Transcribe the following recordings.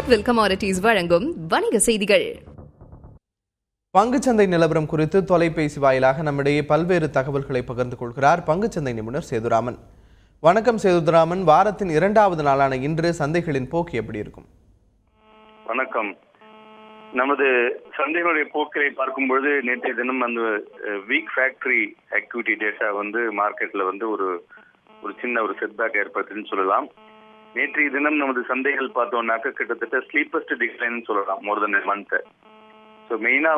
Goodwill commodities வழங்கும் வணிக செய்திகள். பங்குச்சந்தை நிலவரம் குறித்து தொலைபேசி வாயிலாக நம்மிடையே பல்வேறு தகவல்களை பகிர்ந்து கொள்கிறார் பங்குச்சந்தை நிபுணர் சேதுராமன். வணக்கம் சேதுராமன். வாரத்தின் இரண்டாவது நாளான இன்று சந்தைகளின் போக்கு எப்படி இருக்கும்? வணக்கம். நமது சந்தைகளுடைய போக்கை பார்க்கும்பொழுது நேற்றைய தினம் அந்த வீக் ஃபேக்டரி ஆக்டிவிட்டி டேட்டா மார்க்கெட்ல ஒரு சின்ன ஒரு செட்பேக் ஏற்படுத்துன்னு சொல்லலாம். நேற்றைய தினம் நமது சந்தைகள் பார்த்தோம்னாக்க கிட்டத்தட்ட ஸ்லீப்பஸ்ட் டிக்ளைன் சொல்லலாம் மோர் தென் மந்த். ஸோ மெயினா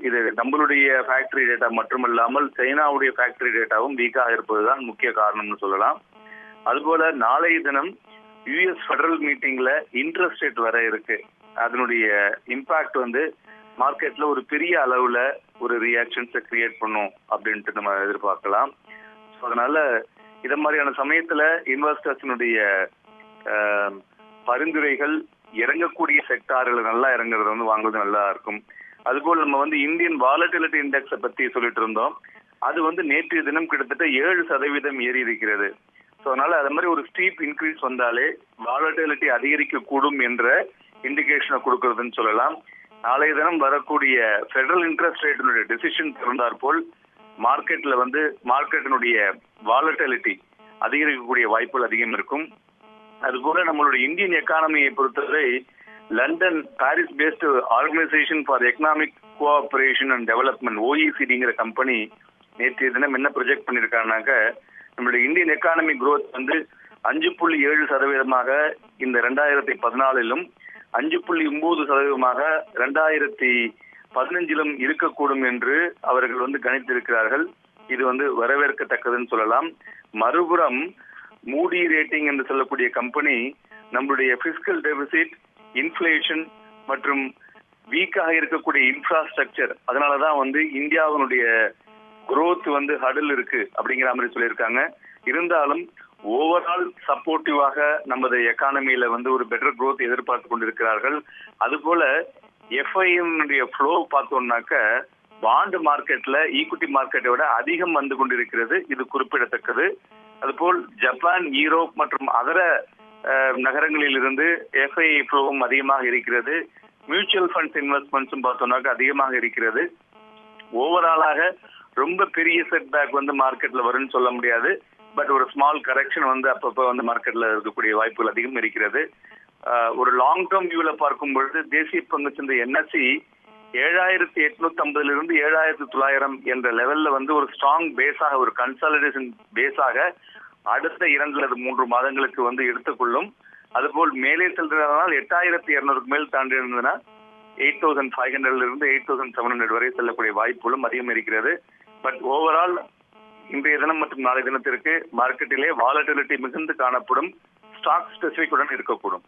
இது நம்மளுடைய ஃபேக்டரி டேட்டா மட்டுமல்லாமல் சைனாவுடைய ஃபேக்டரி டேட்டாவும் வீக்காக இருப்பதுதான் முக்கிய காரணம்னு சொல்லலாம். அதுபோல நாளைய தினம் யுஎஸ் ஃபெடரல் மீட்டிங்ல இன்ட்ரெஸ்ட் ரேட் வர இருக்கு. அதனுடைய இம்பாக்ட் மார்க்கெட்ல ஒரு பெரிய அளவுல ஒரு ரியாக்ஷன்ஸை கிரியேட் பண்ணும் அப்படின்ட்டு நம்ம எதிர்பார்க்கலாம். ஸோ அதனால இத மாதிரியான சமயத்துல இன்வெஸ்டர்ஸினுடைய பரிந்துரைகள் இறங்கக்கூடிய செக்டார்கள் நல்லா இறங்குறது வாங்குறது நல்லா இருக்கும். அதுபோல் நம்ம இந்தியன் வாலட்டிலிட்டி இண்டெக்ஸை பத்தி சொல்லிட்டு இருந்தோம். அது நேற்றைய தினம் கிட்டத்தட்ட 7% ஏறி இருக்கிறது. ஸோ அதனால அது மாதிரி ஒரு ஸ்டீப் இன்க்ரீஸ் வந்தாலே வாலட்டிலிட்டி அதிகரிக்க கூடும் என்ற இண்டிகேஷனை கொடுக்கறதுன்னு சொல்லலாம். நாளைய தினம் வரக்கூடிய ஃபெடரல் இன்ட்ரெஸ்ட் ரேட்டினுடைய டெசிஷன் இருந்தாற் போல் மார்க்கெட்ல மார்க்கெட்டினுடைய வாலட்டிலிட்டி அதிகரிக்கக்கூடிய வாய்ப்புகள் அதிகம் இருக்கும். அதுபோல நம்மளுடைய இந்தியன் எக்கானமியை பொறுத்தவரை London Paris based organisation for economic cooperation and development OECD company நேற்றைய தினம் என்ன ப்ரொஜெக்ட் பண்ணிருக்காங்கனாக்க நம்மளுடைய இந்தியன் எக்கானமி குரோத் 5.7% இந்த 2014 5.9% 2015 இருக்கக்கூடும் என்று அவர்கள் கணித்திருக்கிறார்கள். இது வரவேற்கத்தக்கதுன்னு சொல்லலாம். மறுபுறம் மூடி ரேட்டிங் என்று சொல்லக்கூடிய கம்பெனி நம்மளுடைய பிஸ்கல் டெபிசிட், இன்ஃபிளேஷன் மற்றும் வீக்காக இருக்கக்கூடிய இன்ஃப்ராஸ்ட்ரக்சர் அதனாலதான் இந்தியாவினுடைய குரோத் ஹடல் இருக்கு அப்படிங்கிற மாதிரி சொல்லியிருக்காங்க. இருந்தாலும் ஓவரால் சப்போர்ட்டிவாக நமது எக்கானமியில ஒரு பெட்டர் குரோத் எதிர்பார்த்து கொண்டிருக்கிறார்கள். அதுபோல எஃப்ஐஎம் ஃப்ளோ பார்த்தோம்னாக்க பாண்ட் மார்க்கெட்ல ஈக்விட்டி மார்க்கெட்டை விட அதிகம் கொண்டிருக்கிறது. இது குறிப்பிடத்தக்கது. அதுபோல் ஜப்பான், யூரோப் மற்றும் அதர நகரங்களில் இருந்து எஃப்ஐ ஃப்ளோவும் அதிகமாக இருக்கிறது. மியூச்சுவல் ஃபண்ட்ஸ் இன்வெஸ்ட்மெண்ட்ஸும் பார்த்தோம்னாக்க அதிகமாக இருக்கிறது. ஓவராலாக ரொம்ப பெரிய செட்பேக் மார்க்கெட்ல வரும்னு சொல்ல முடியாது. பட் ஒரு ஸ்மால் கரெக்ஷன் அப்பப்போ மார்க்கெட்ல இருக்கக்கூடிய வாய்ப்புகள் அதிகம் இருக்கிறது. ஒரு லாங் டேர்ம் வியூல பார்க்கும் பொழுது தேசிய பங்குச்சந்தை NSE 7,850 இருந்து 7,900 என்ற லெவல்ல ஒரு ஸ்ட்ராங் பேஸாக ஒரு கன்சாலிடேஷன் பேஸாக அடுத்த 2 அல்லது 3 மாதங்களுக்கு எடுத்துக்கொள்ளும். அதுபோல் மேலே செல்றதுனால் 8,200 மேல் தாண்டி இருந்ததுன்னா 8,500 இருந்து 8,700 வரை செல்லக்கூடிய வாய்ப்புகளும் அதிகம் இருக்கிறது. பட் ஓவரால் இன்றைய தினம் மற்றும் நாளை தினத்திற்கு மார்க்கெட்டிலே வாலட்டிலிட்டி மிகுந்து காணப்படும். ஸ்டாக் ஸ்பெசிபிக்குடன் இருக்கக்கூடும்.